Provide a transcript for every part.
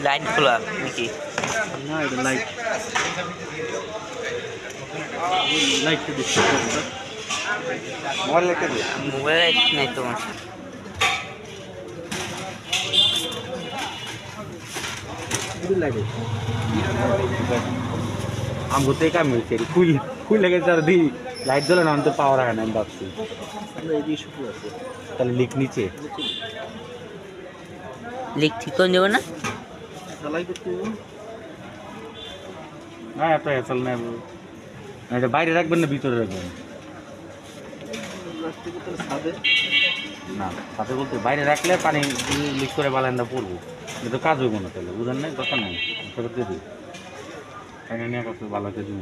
Light খোলা নাকি? না এটা light light display mobile light mobile নাই তোমার। আমগো তো কাম হয়েছে ফুল ফুল লেগে তার দি লাইট জ্বলে না তো পাওয়ার হয় না আমি ভাবছি তাহলে লিক নিচে লিক ঠিক করে দেবো না? না এত হেসাল না এটা বাইরে রাখবেন না ভিতরে রাখবেন? না সাথে বলতে বাইরে রাখলে পানি লিক করে বালান্দা পড়বো, এটা তো কাজ হইব না তাহলে বুঝেন নাই দরকার নাই করতে দিই এখানে নিয়ে কত ভালো করে দিব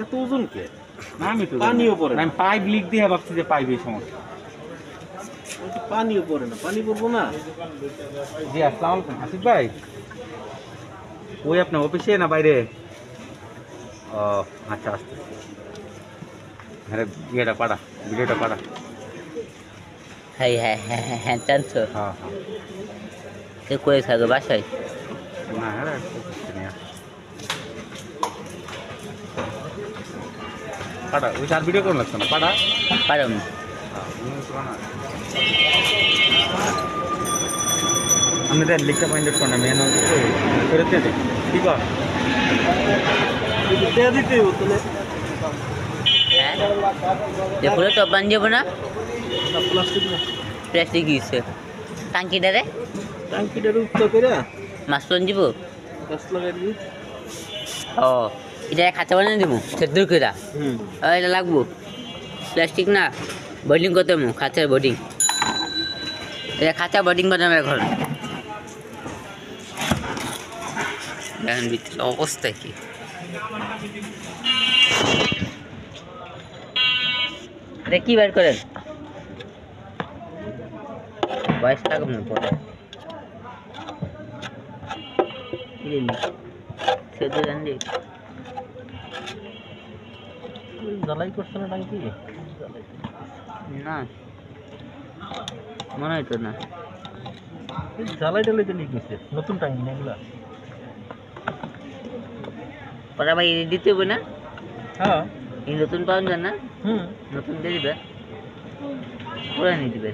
এত ওজন কে না আমি তো পানিও পড়ে আমি পাইপ লিক দিয়ে ভাবছি যে পাইপ এই সমস্যা পানিও পড়ে না পানি পড়বো না। জি আসসালামু আলাইকুম হাসিফ ভাই, ওই আপনার অফিসে না বাইরে? ও আচ্ছা আসতে হ্যাঁ ইয়েটা পাড়া ভিডিওটা পাড়া। হ্যাঁ হ্যাঁ হ্যাঁ হ্যাঁ হ্যাঁ জানছো? হ্যাঁ হ্যাঁ সে করে থাকো বাসায়? না হ্যাঁ পাড়া ওই চার ভিডিও কোন লাগছে না পাড়া পারো না। আপনি দেন লিখতে পয়েন্ট করেন আমি ফেরত দিয়ে দিই ঠিক আছে দিতে তাহলে হ্যাঁ দেখো তো বান যাবো না? প্লাস্টিক না প্লাস্টিক দিয়েছে টাঙ্কিটারে উত্তর করে মাছ লোন দিব। গাছ লাগাই দিবি। ও এটা খাঁচা বানিয়ে দেবো সেদ্ধ করে এটা লাগবো প্লাস্টিক না বোর্ডিং করতে মো খাঁচার বোর্ডিং এটা খাঁচা বোর্ডিং বানাবে এখন। দেখেন ভিতরে অবস্থা কি এটা কি বের করেন বয়স লাগুন না পরে সেদ্ধ জানলি জ্বালাই করছে না টাঙ্কি না মনে হয় তো না জ্বালাই টালাই তো লিক নিচ্ছে নতুন টাঙ্কি না এগুলা। পরে আবার দিতে হবে না? হ্যাঁ এই নতুন পাওয়া যায় না? নতুন দিয়ে দিবে পুরানি দিবে।